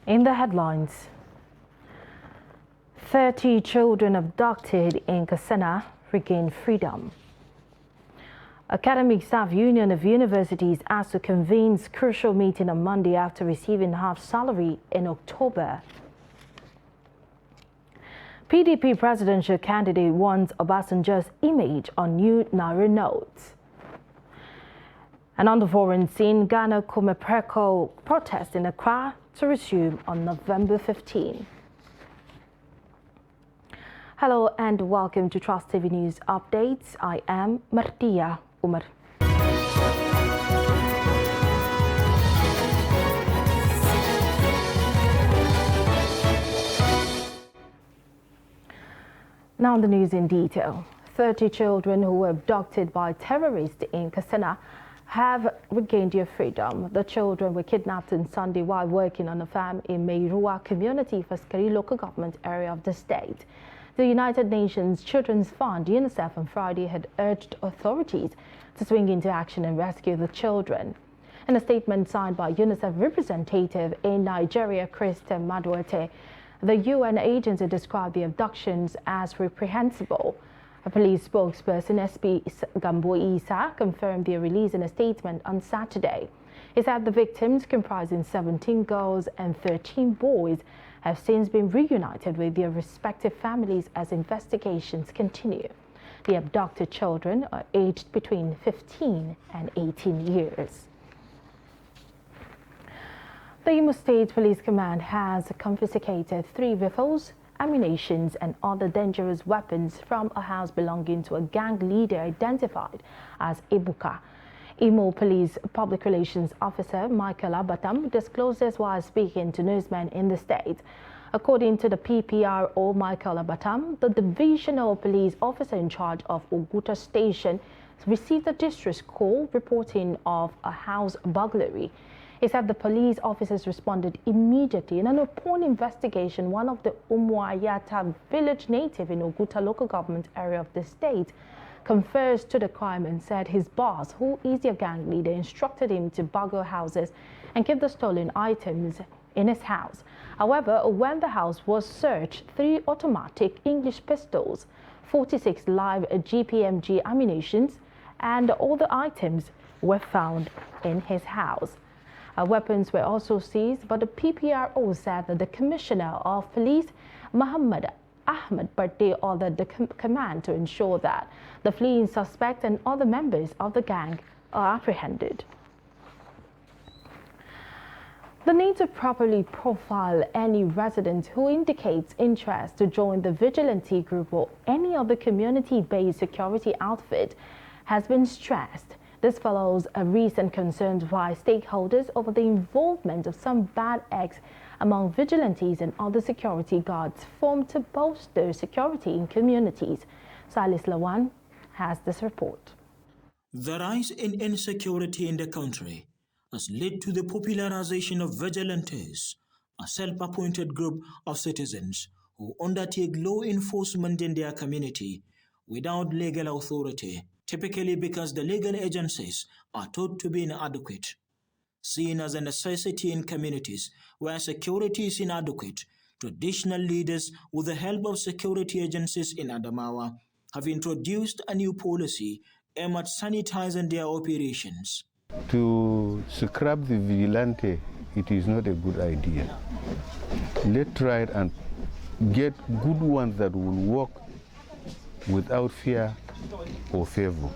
In the headlines, 30 children abducted in Katsina regain freedom. Academic Staff Union of Universities asked to convene crucial meeting on Monday after receiving half salary in October. PDP presidential candidate wants Obasanjo's image on new Naira notes. And on the foreign scene, Ghana Kumepreko protest in Accra to resume on November 15. Hello and welcome to Trust TV News Updates. I am Martia Umar. Now the news in detail. 30 children who were abducted by terrorists in Katsina have regained their freedom. The children were kidnapped on Sunday while working on a farm in Meirua Community Faskari local government area of the state. The United Nations Children's Fund, UNICEF, on Friday had urged authorities to swing into action and rescue the children. In a statement signed by UNICEF representative in Nigeria, Christian Maduete, the UN agency described the abductions as reprehensible. A police spokesperson, SP Gambo Isa, confirmed their release in a statement on Saturday. He said the victims, comprising 17 girls and 13 boys, have since been reunited with their respective families as investigations continue. The abducted children are aged between 15 and 18 years. The Imo State Police Command has confiscated 3 rifles, ammunition and other dangerous weapons from a house belonging to a gang leader identified as Ebuka. Imo Police Public Relations Officer Michael Abatam disclosed this while speaking to newsmen in the state. According to the PPRO, Michael Abatam, the divisional police officer in charge of Oguta Station, received a distress call reporting of a house burglary. He said the police officers responded immediately, and upon investigation, one of the Umuayata village native in Oguta local government area of the state confessed to the crime and said his boss, who is their gang leader, instructed him to burgle houses and keep the stolen items in his house. However, when the house was searched, 3 automatic English pistols, 46 live GPMG ammunitions, and all the items were found in his house. Weapons were also seized, but the PPRO said that the Commissioner of Police, Muhammad Ahmed Barte, ordered the command to ensure that the fleeing suspect and other members of the gang are apprehended. The need to properly profile any resident who indicates interest to join the vigilante group or any other community-based security outfit has been stressed. This follows a recent concern by stakeholders over the involvement of some bad eggs among vigilantes and other security guards formed to bolster security in communities. Salis Lawan has this report. The rise in insecurity in the country has led to the popularization of vigilantes, a self-appointed group of citizens who undertake law enforcement in their community without legal authority, typically because the legal agencies are thought to be inadequate. Seen as a necessity in communities where security is inadequate, traditional leaders, with the help of security agencies in Adamawa, have introduced a new policy aimed at sanitizing their operations. To scrap the vigilante, it is not a good idea. Let's try and get good ones that will work without fear or favor.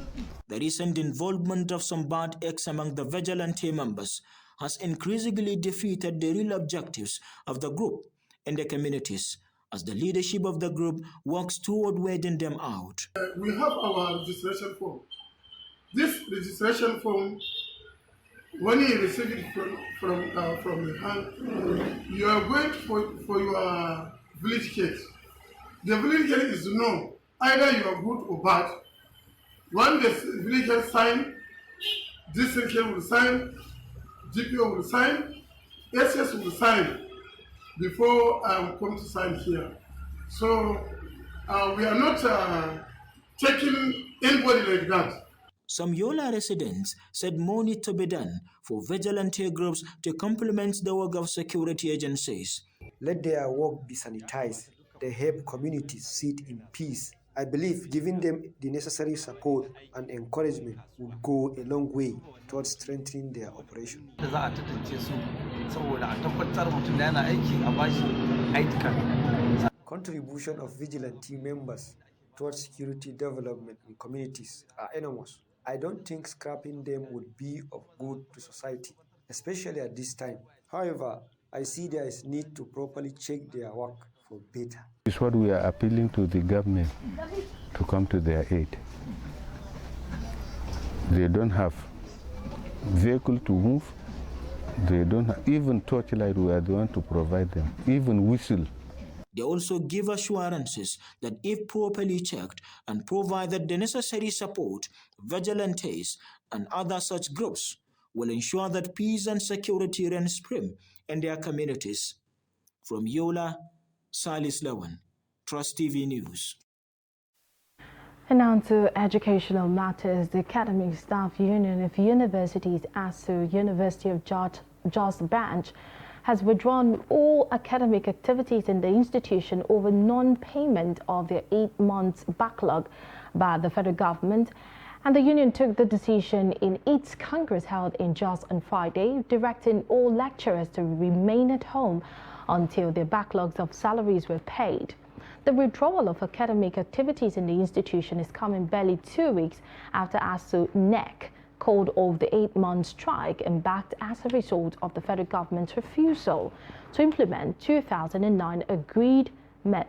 The recent involvement of some bad eggs among the vigilante members has increasingly defeated the real objectives of the group in the communities, as the leadership of the group works toward weeding them out. We have our registration form. This registration form, when you receive it from the hand, you are going for your village case. The village case is to know either you are good or bad. When the village case sign, district case will sign, GPO will sign, SS will sign before I come to sign here. So we are not taking anybody like that. Some Yola residents said more need to be done for vigilante groups to complement the work of security agencies. Let their work be sanitized. They help communities sit in peace. I believe giving them the necessary support and encouragement would go a long way towards strengthening their operation. Contribution of vigilante members towards security development in communities are enormous. I don't think scrapping them would be of good to society, especially at this time. However, I see there is need to properly check their work for better. This is what we are appealing to the government to come to their aid. They don't have vehicle to move. They don't have, even torchlight, we are the one to provide them, even whistle. They also give assurances that if properly checked and provided the necessary support, vigilantes and other such groups will ensure that peace and security reign supreme in their communities. From Yola, Salis Lawan, Trust TV News. And now to educational matters. The Academic Staff Union of Universities, ASU, University of Jos Branch, has withdrawn all academic activities in the institution over non-payment of their 8 months backlog by the federal government. And the union took the decision in its Congress held in Jos on Friday, directing all lecturers to remain at home until their backlogs of salaries were paid. The withdrawal of academic activities in the institution is coming barely 2 weeks after ASU NEC called off the 8-month strike embarked as a result of the federal government's refusal to implement 2009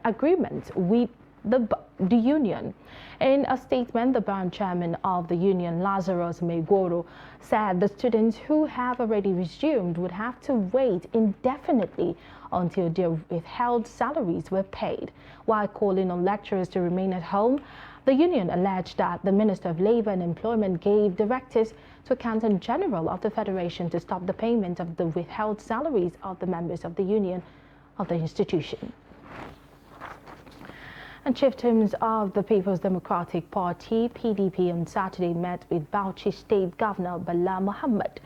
agreement with the union. In a statement, the branch chairman of the union, Lazarus Megoro, said the students who have already resumed would have to wait indefinitely until their withheld salaries were paid. While calling on lecturers to remain at home, the union alleged that the Minister of Labour and Employment gave directives to Accountant General of the Federation to stop the payment of the withheld salaries of the members of the union of the institution. And chieftains of the People's Democratic Party, PDP, on Saturday met with Bauchi State Governor Bala Mohammed,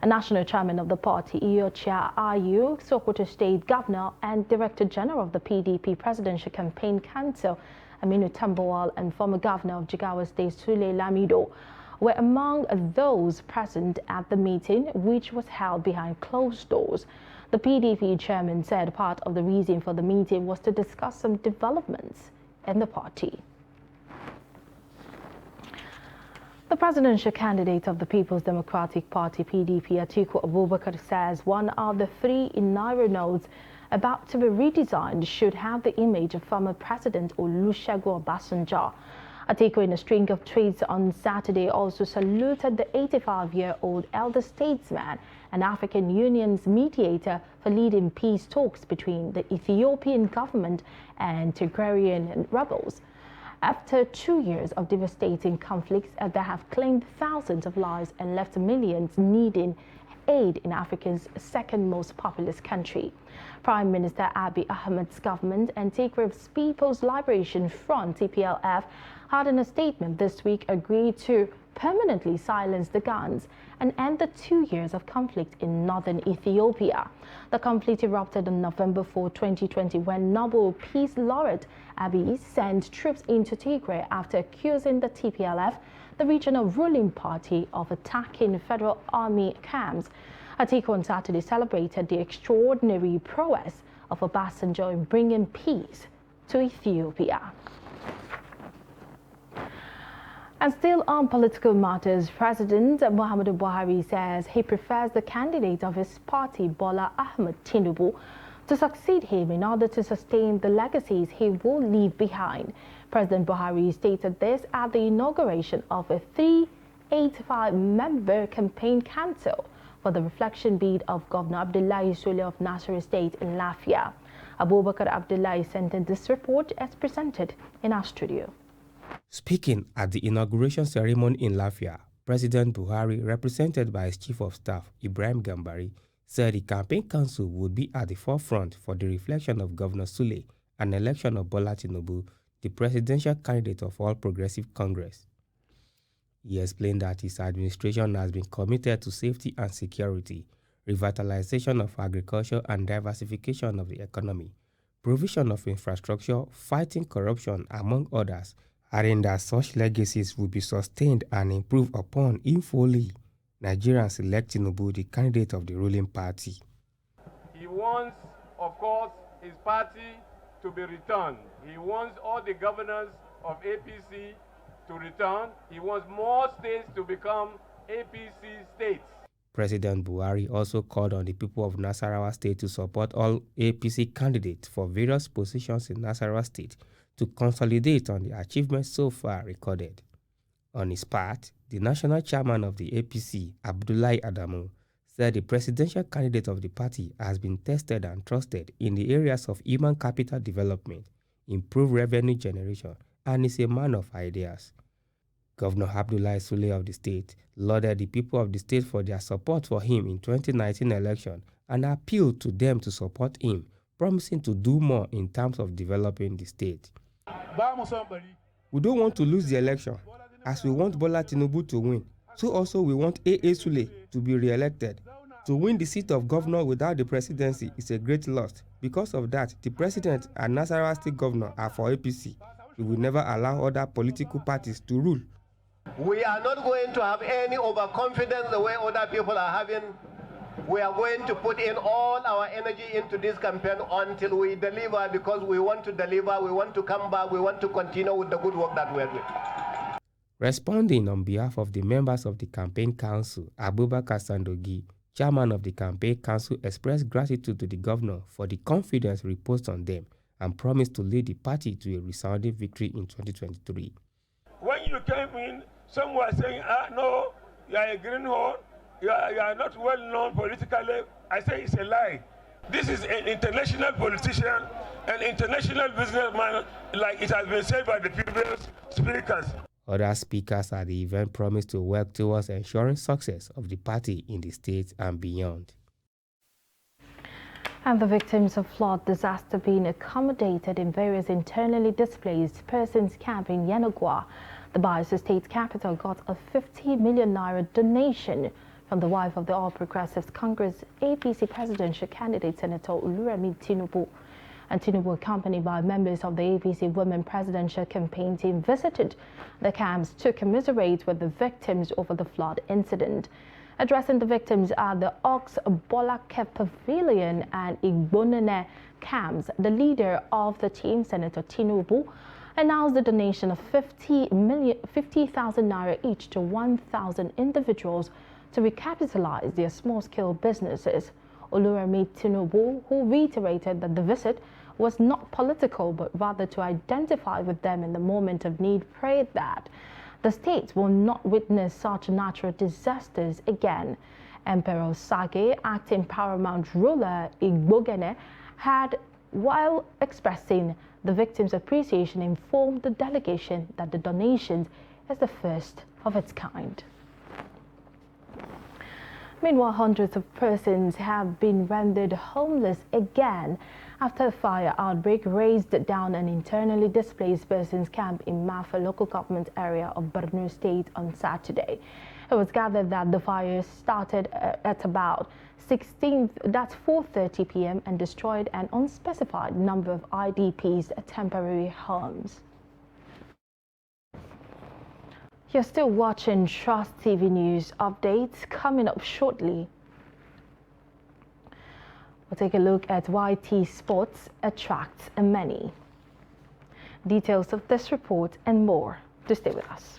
a national chairman of the party, Iocha Ayu, Sokoto State Governor and Director General of the PDP Presidential Campaign Council, Aminu Tambawal, and former Governor of Jigawa State, Sule Lamido, were among those present at the meeting, which was held behind closed doors. The PDP chairman said part of the reason for the meeting was to discuss some developments in the party. The presidential candidate of the People's Democratic Party, PDP, Atiku Abubakar, says one of the 3 Naira notes about to be redesigned should have the image of former President Olusegun Obasanjo. Atiku, in a string of tweets on Saturday, also saluted the 85-year-old elder statesman and African Union's mediator for leading peace talks between the Ethiopian government and Tigrayan rebels. After 2 years of devastating conflicts that have claimed thousands of lives and left millions needing aid in Africa's second most populous country, Prime Minister Abiy Ahmed's government and Tigray's People's Liberation Front, TPLF, had in a statement this week agreed to permanently silence the guns and end the 2 years of conflict in northern Ethiopia. The conflict erupted on November 4, 2020, when Nobel Peace Laureate Abiy sent troops into Tigray after accusing the TPLF, the regional ruling party, of attacking federal army camps. Atiku on Saturday celebrated the extraordinary prowess of Obasanjo in bringing peace to Ethiopia. And still on political matters, President Muhammadu Buhari says he prefers the candidate of his party, Bola Ahmed Tinubu, to succeed him in order to sustain the legacies he will leave behind. President Buhari stated this at the inauguration of a 385-member campaign council for the reflection bid of Governor Abdullahi Sule of Nasarawa State in Lafia. Abubakar Abdullahi sent in this report as presented in our studio. Speaking at the inauguration ceremony in Lafia, President Buhari, represented by his Chief of Staff, Ibrahim Gambari, said the campaign council would be at the forefront for the reflection of Governor Sule and election of Bola Tinubu, the presidential candidate of All Progressive Congress. He explained that his administration has been committed to safety and security, revitalization of agriculture and diversification of the economy, provision of infrastructure, fighting corruption, among others, adding that such legacies will be sustained and improved upon if fully Nigerians elect Tinubu the candidate of the ruling party. He wants, of course, his party to be returned. He wants all the governors of APC to return. He wants more states to become APC states. President Buhari also called on the people of Nasarawa State to support all APC candidates for various positions in Nasarawa State to consolidate on the achievements so far recorded. On his part, the national chairman of the APC, Abdullahi Adamu, said the presidential candidate of the party has been tested and trusted in the areas of human capital development, improved revenue generation, and is a man of ideas. Governor Abdullahi Sule of the state lauded the people of the state for their support for him in 2019 election and appealed to them to support him, promising to do more in terms of developing the state. We don't want to lose the election, as we want Bola Tinubu to win. So also we want A.A. Sule to be re-elected. To win the seat of governor without the presidency is a great loss. Because of that, the president and Nasarawa State governor are for APC. We will never allow other political parties to rule. We are not going to have any overconfidence the way other people are having. We are going to put in all our energy into this campaign until we deliver, because we want to deliver, we want to come back, we want to continue with the good work that we are doing. Responding on behalf of the members of the campaign council, Abubakar Sandogi, chairman of the campaign council, expressed gratitude to the governor for the confidence reposed on them and promised to lead the party to a resounding victory in 2023. When you came in, some were saying, no, you are a greenhorn, you are not well known politically. I say it's a lie. This is an international politician, an international businessman, like it has been said by the previous speakers. Other speakers at the event promised to work towards ensuring success of the party in the state and beyond. And the victims of flood disaster being accommodated in various internally displaced persons camp in Yenagoa. The Bayelsa State capital got a 50 million naira donation from the wife of the All Progressives Congress APC presidential candidate Senator Oluremi Tinubu. And Tinubu, accompanied by members of the APC Women Presidential Campaign team, visited the camps to commiserate with the victims over the flood incident. Addressing the victims at the Ox Bolake Pavilion and Igbonene camps, the leader of the team, Senator Tinubu, announced the donation of 50,000 naira each to 1,000 individuals to recapitalize their small-scale businesses. Oluremi Tinubu, who reiterated that the visit was not political but rather to identify with them in the moment of need, prayed that the state will not witness such natural disasters again. Emperor Sage, acting paramount ruler Igbogene, had, while expressing the victims' appreciation, informed the delegation that the donation is the first of its kind. Meanwhile, hundreds of persons have been rendered homeless again after a fire outbreak razed down an internally displaced persons camp in Mafa local government area of Borno State on Saturday. It was gathered that the fire started at about 4:30 p.m. and destroyed an unspecified number of IDPs' temporary homes. You're still watching Trust TV News updates. Coming up shortly, we'll take a look at why T-Sports attracts many. Details of this report and more. To stay with us.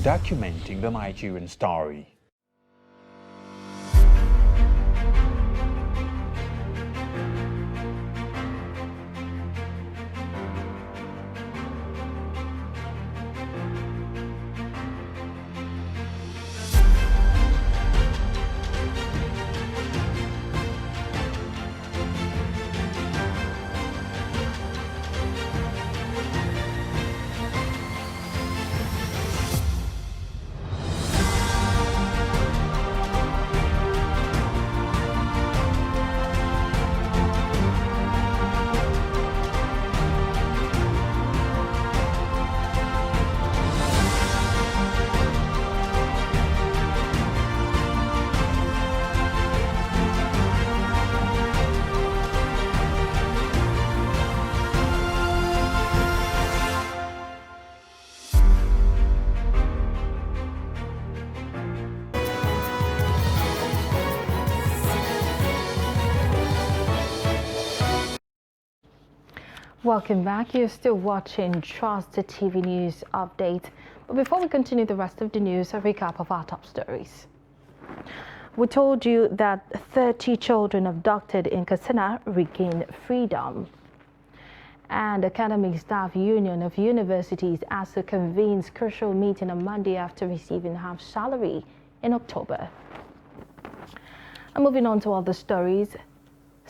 documenting the Nigerian story. Welcome back. You're still watching Trust TV News Update. But before we continue the rest of the news, a recap of our top stories. We told you that 30 children abducted in Katsina regain freedom. And Academic Staff Union of Universities ASU convenes crucial meeting on Monday after receiving half salary in October. And moving on to other stories.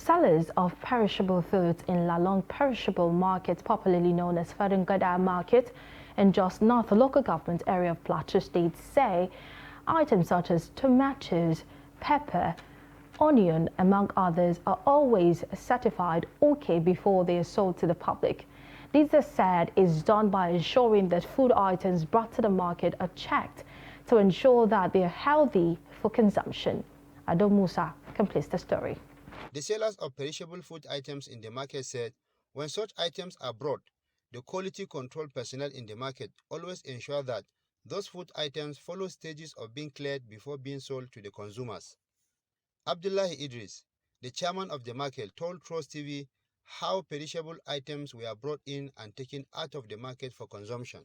Sellers of perishable foods in Lalong Perishable Market, popularly known as Farangada Market, in Jos North local government area of Plateau State, say items such as tomatoes, pepper, onion, among others, are always certified okay before they are sold to the public. This, as said, is done by ensuring that food items brought to the market are checked to ensure that they are healthy for consumption. Adom Musa completes the story. The sellers of perishable food items in the market said when such items are brought, the quality control personnel in the market always ensure that those food items follow stages of being cleared before being sold to the consumers. Abdullahi Idris, the chairman of the market, told Trust TV how perishable items were brought in and taken out of the market for consumption.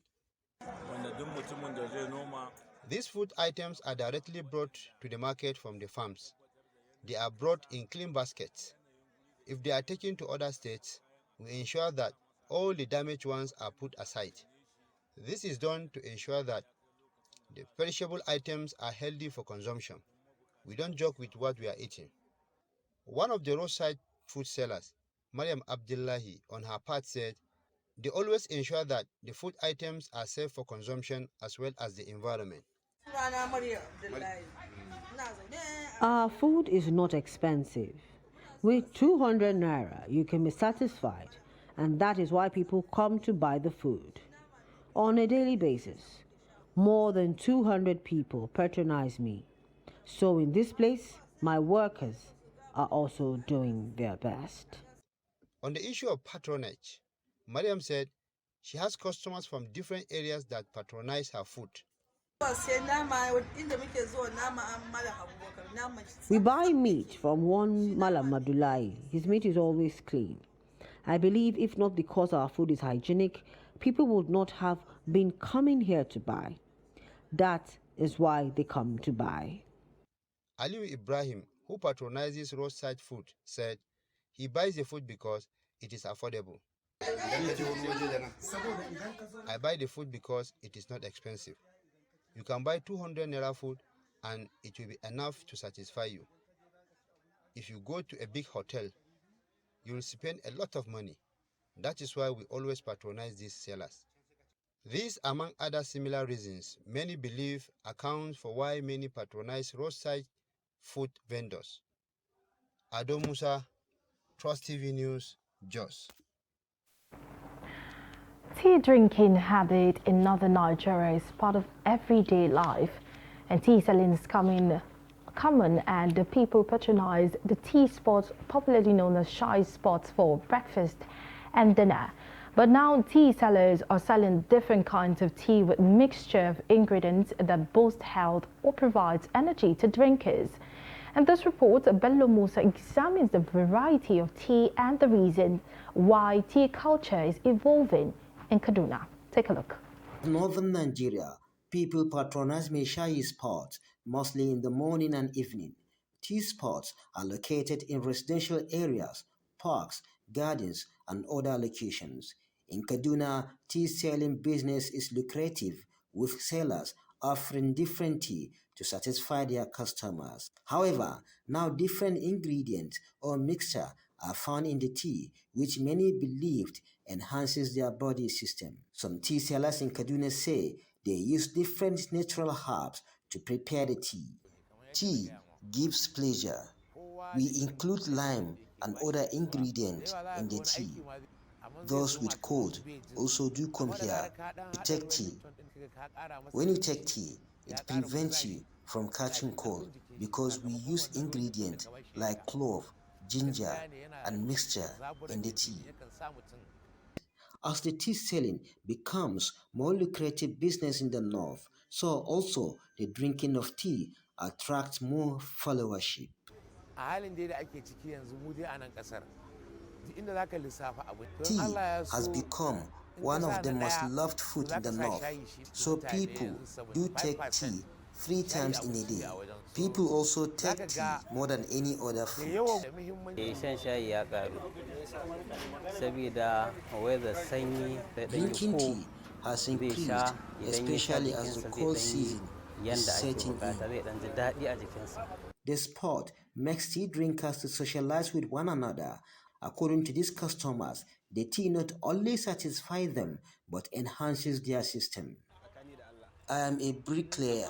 These food items are directly brought to the market from the farms. They are brought in clean baskets. If they are taken to other states, we ensure that all the damaged ones are put aside. This is done to ensure that the perishable items are healthy for consumption. We don't joke with what we are eating. One of the roadside food sellers, Mariam Abdullahi, on her part said, they always ensure that the food items are safe for consumption as well as the environment. Our food is not expensive. With 200 naira, you can be satisfied, and that is why people come to buy the food. On a daily basis, more than 200 people patronize me. So in this place, my workers are also doing their best. On the issue of patronage, Mariam said she has customers from different areas that patronize her food. We buy meat from one Malam Madulai. His meat is always clean. I believe if not because our food is hygienic, people would not have been coming here to buy. That is why they come to buy. Aliu Ibrahim, who patronizes roadside food, said he buys the food because it is affordable. I buy the food because it is not expensive. You can buy 200 naira food and it will be enough to satisfy you. If you go to a big hotel, you will spend a lot of money. That is why we always patronize these sellers. These, among other similar reasons, many believe account for why many patronize roadside food vendors. Ado Musa, Trust TV News, Jos. Tea drinking habit in northern Nigeria is part of everyday life, and tea selling is common, and the people patronize the tea spots, popularly known as chai spots, for breakfast and dinner. But now tea sellers are selling different kinds of tea with mixture of ingredients that boost health or provides energy to drinkers. And this report, Bello Musa examines the variety of tea and the reason why tea culture is evolving in Kaduna. Take a look. Northern Nigeria, People patronize Meshayi spots mostly in the morning and evening. Tea spots are located in residential areas, parks, gardens, and other locations. In Kaduna, tea selling business is lucrative, with sellers offering different tea to satisfy their customers. However, now different ingredients or mixture are found in the tea, which many believed enhances their body system. Some tea sellers in Kaduna say they use different natural herbs to prepare the tea. Tea gives pleasure. We include lime and other ingredients in the tea. Those with cold also do come here to take tea. When you take tea, it prevents you from catching cold because we use ingredients like clove, ginger, and mixture in the tea. As the tea selling becomes more lucrative business in the north, so also the drinking of tea attracts more followership. Tea has become one of the most loved food in the north, so people do take tea 3 times in a day. People also take tea more than any other food. Drinking tea has increased, especially as the cold season is setting in. The sport makes tea drinkers to socialize with one another. According to these customers, the tea not only satisfies them but enhances their system. I am a bricklayer.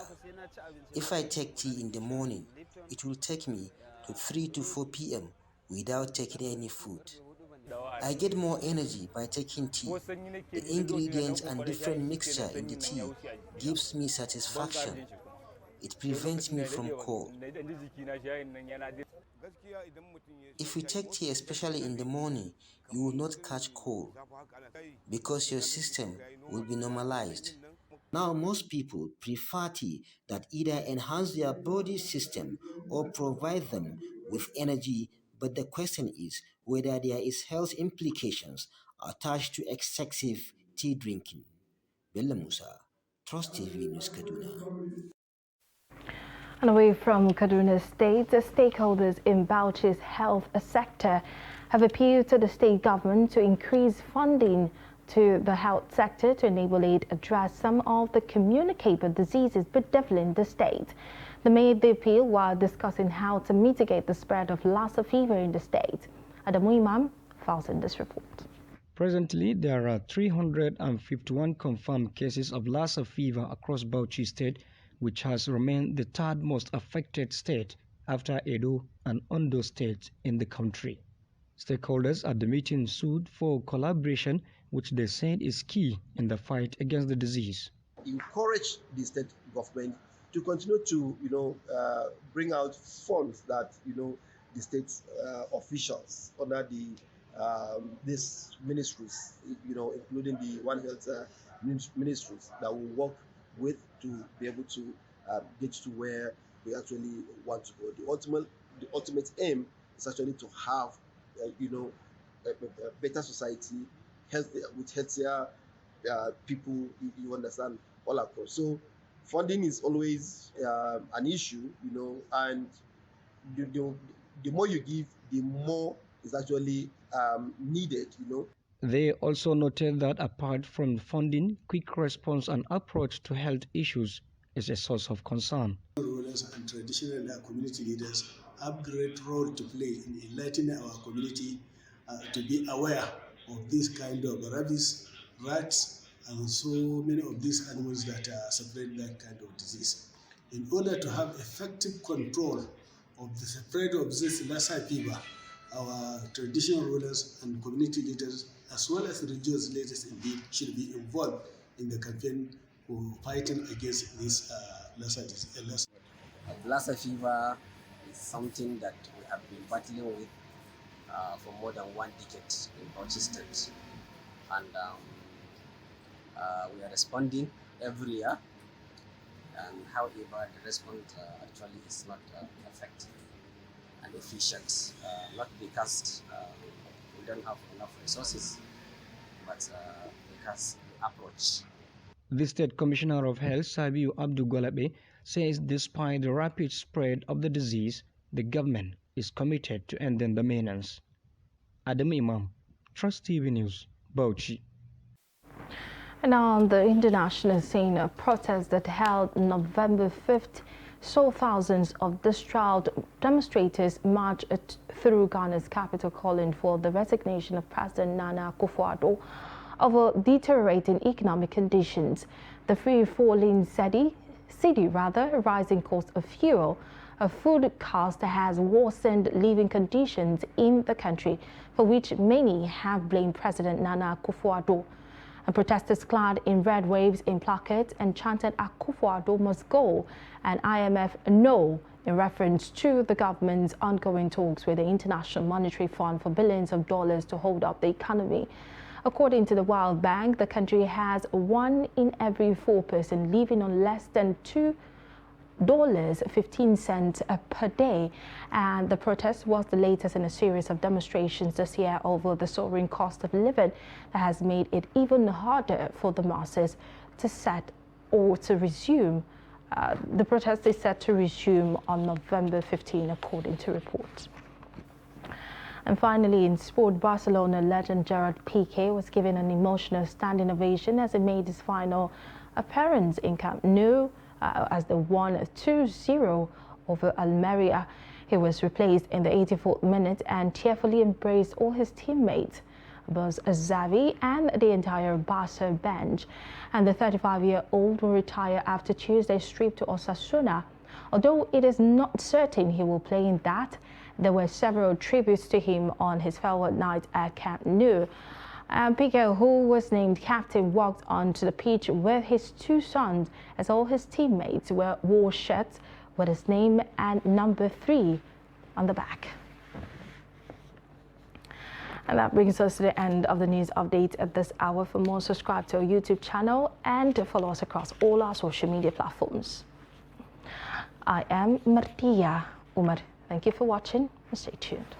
If I take tea in the morning, it will take me to 3 to 4 p.m. without taking any food. I get more energy by taking tea. The ingredients and different mixture in the tea gives me satisfaction. It prevents me from cold. If you take tea, especially in the morning, you will not catch cold because your system will be normalized. Now, most people prefer tea that either enhance their body system or provide them with energy, but the question is whether there is health implications attached to excessive tea drinking. Bello Musa, Trust TV News, Kaduna. And away from Kaduna State, the stakeholders in Bauchi's health sector have appealed to the state government to increase funding to the health sector to enable it address some of the communicable diseases bedeviling the state. They made the appeal while discussing how to mitigate the spread of Lassa fever in the state. Adamu Imam files in this report. Presently, there are 351 confirmed cases of Lassa fever across Bauchi State, which has remained the third most affected state after Edo and Ondo states in the country. Stakeholders at the meeting sued for collaboration, which they said is key in the fight against the disease. Encourage the state government to continue to, bring out funds that, the state officials under the these ministries, including the One Health ministries that will work with to be able to get to where we actually want to go. The ultimate aim is actually to have, a better society, with healthier people, you understand, all across. So funding is always an issue, and the more you give, the more is actually needed, They also noted that apart from funding, quick response and approach to health issues is a source of concern. Rulers and traditional community leaders have great role to play in enlightening our community to be aware of this kind of rabies, rats, and so many of these animals that spread that kind of disease. In order to have effective control of the spread of this Lassa fever, our traditional rulers and community leaders, as well as religious leaders, indeed, should be involved in the campaign for fighting against this Lassa disease. Lassa fever is something that we have been battling with for more than 1 decade in Bauchi State, and we are responding every year. And however, the response actually is not effective and efficient, not because we don't have enough resources, but because the approach The State Commissioner of Health, Sabiu Abdul Gwalabe, says despite the rapid spread of the disease, the government is committed to ending the menace. Adam Imam, Trust TV News, Bauchi. And on the international scene, a protest that held November 5th saw thousands of distraught demonstrators march through Ghana's capital calling for the resignation of President Nana Akufo-Addo over deteriorating economic conditions. The free-falling city, rising cost of fuel, a food cost has worsened living conditions in the country, for which many have blamed President Nana Akufo-Addo. And protesters clad in red waves in placards and chanted Akufo-Addo must go and IMF no, in reference to the government's ongoing talks with the International Monetary Fund for billions of dollars to hold up the economy. According to the World Bank, the country has 1 in every 4 person living on less than $2.15 per day, and the protest was the latest in a series of demonstrations this year over the soaring cost of living that has made it even harder for the masses to set or to resume. The protest is set to resume on November 15, according to reports. And finally, in sport, Barcelona legend Gerard Piqué was given an emotional standing ovation as he made his final appearance in Camp Nou as they won 2-0 over Almeria. He was replaced in the 84th minute and tearfully embraced all his teammates, both Xavi and the entire Barca bench. And the 35-year-old will retire after Tuesday's trip to Osasuna. Although it is not certain he will play in that, there were several tributes to him on his farewell night at Camp Nou. Piqué, who was named captain, walked onto the pitch with his 2 sons as all his teammates wore shirts with his name and number 3 on the back. And that brings us to the end of the news update at this hour. For more, subscribe to our YouTube channel and follow us across all our social media platforms. I am Martia Umar. Thank you for watching and stay tuned.